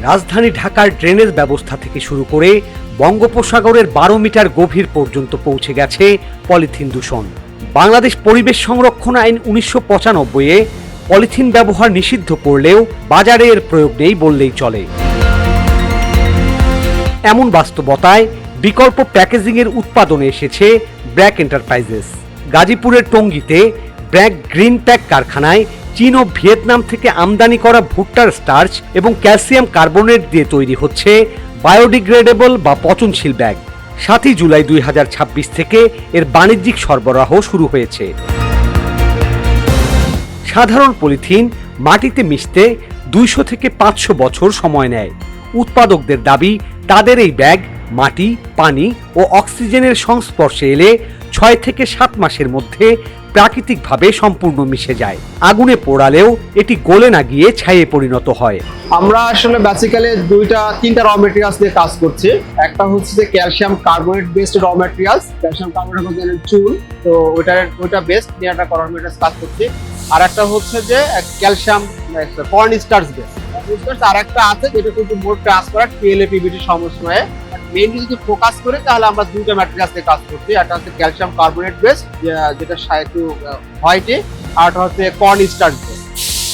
রাজধানী ঢাকার ড্রেনেজ ব্যবস্থা থেকে শুরু করে বঙ্গোপসাগরের 12 মিটার গভীর পর্যন্ত পৌঁছে গেছে পলিথিন দূষণ। বাংলাদেশ পরিবেশ সংরক্ষণ আইন 1995-এ পলিথিন ব্যবহার নিষিদ্ধ করলেও বাজারে এর প্রয়োগ নেই বললেই চলে। এমন বাস্তবতায় বিকল্প প্যাকেজিংয়ের উৎপাদনে এসেছে ব্র্যাক এন্টারপ্রাইজেস। গাজীপুরের টঙ্গীতে ব্র্যাক গ্রিন প্যাক কারখানায় চীন ও ভিয়েতনাম থেকে আমদানি করা ভুট্টার স্টার্চ এবং ক্যালসিয়াম কার্বনেট দিয়ে তৈরি হচ্ছে বায়োডিগ্রেডেবল বা পচনশীল ব্যাগ। 7 জুলাই 2026 থেকে এর বাণিজ্যিক সরবরাহ শুরু হয়েছে। সাধারণ পলিথিন মাটিতে মিশতে 200 থেকে 500 বছর সময় নেয়। উৎপাদকদের দাবি, তাদের এই ব্যাগ মাটি, পানি ও অক্সিজেনের সংস্পর্শে এলে 6 থেকে 7 মাসের মধ্যে প্রাকৃতিকভাবে সম্পূর্ণ মিশে যায়। আগুনে পোড়ালেও এটি গলে না গিয়ে ছাইয়ে পরিণত হয়। আমরা আসলে বেসিক্যালি তিনটা র মেটেরিয়ালস দিয়ে কাজ করছি। একটা হচ্ছে যে calcium carbonate based raw materials, calcium carbonate হচ্ছে চুন, তো ওইটা বেসড নিয়ে একটা র মেটেরিয়ালস কাজ করছি। আর একটা হচ্ছে যে ক্যালসিয়াম কর্ন স্টার্চ বেস। আর একটা আছে যেটা কিন্তু মোট ট্রান্সফার পিএলএপিবিটি সমন্বয়ে। মেইনলি যদি ফোকাস করে তাহলে আমরা দুইটা ম্যাটেরিয়ালস দিয়ে কাজ করছি। একটা হচ্ছে ক্যালসিয়াম কার্বনেট বেস যেটা একটু হোয়াইটে, আর হচ্ছে কর্ন স্টার্চ বেস।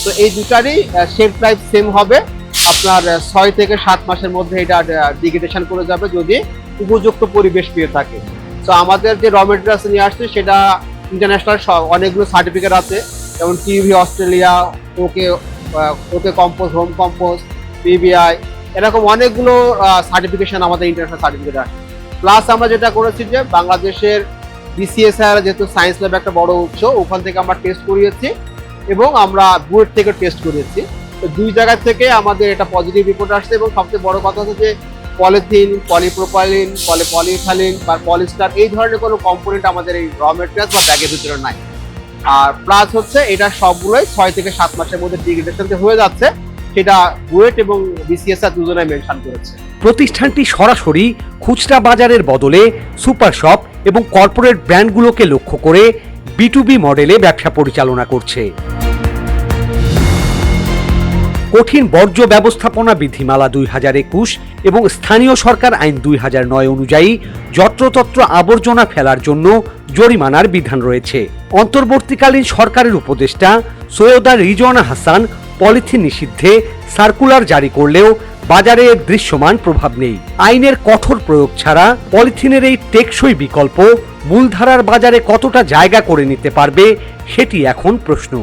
তো এই দুটারই শেলফ লাইফ সেম হবে, আপনার 6 থেকে 7 মাসের মধ্যে এটা ডিগ্রেডেশন করে যাবে যদি উপযুক্ত পরিবেশ পেয়ে থাকে। তো আমাদের যে র মেটেরিয়ালস নিয়ে আসছে সেটা ইন্টারন্যাশনাল অনেকগুলো সার্টিফিকেট আছে, যেমন টিভি অস্ট্রেলিয়া, ওকে কম্পোস্ট, হোম কম্পোস্ট, পিবিআই, এরকম অনেকগুলো সার্টিফিকেশন আমাদের ইন্টারন্যাশনাল সার্টিফিকেট আছে। প্লাস আমরা যেটা করেছি যে বাংলাদেশের বিসিএসআর যেহেতু সায়েন্স ল্যাব একটা বড় উৎস, ওখান থেকে আমরা টেস্ট করিয়েছি এবং আমরা বুয়েট থেকে টেস্ট করিয়েছি। তো দুই জায়গা থেকে আমাদের এটা পজিটিভ রিপোর্ট আসছে। এবং সবচেয়ে বড় কথা হচ্ছে যে পলিথিন, পলিপ্রোপাইলিন, পলিইথালিন বা পলিস্টার এই ধরনের কোনো কম্পোনেন্ট আমাদের এই র মেটেরিয়ালস বা ব্যাগের ভিতরে নাই। আর প্লাস হচ্ছে এটা সবগুলোই 6 থেকে 7 মাসের মধ্যে ডিগ্রেডেশন হয়ে যাচ্ছে, সেটা বুয়েট এবং বিসিএসআর দুজনে মেনশন করেছে। প্রতিষ্ঠানটি সরাসরি খুচরা বাজারের বদলে সুপার শপ এবং কর্পোরেট ব্র্যান্ডগুলোকে লক্ষ্য করে B2B মডেলে ব্যবসা পরিচালনা করছে। কঠিন বর্জ্য ব্যবস্থাপনা বিধিমালা 2021 এবং স্থানীয় সরকার আইন 2009 অনুযায়ী যত্রতত্র আবর্জনা ফেলার জন্য জরিমানার বিধান রয়েছে। অন্তর্বর্তীকালীন সরকারের উপদেষ্টা সৈয়দা রিজওয়ানা হাসান পলিথিন নিষিদ্ধে সার্কুলার জারি করলেও বাজারে এর দৃশ্যমান প্রভাব নেই। আইনের কঠোর প্রয়োগ ছাড়া পলিথিনের এই টেকসই বিকল্প মূলধারার বাজারে কতটা জায়গা করে নিতে পারবে সেটি এখন প্রশ্ন।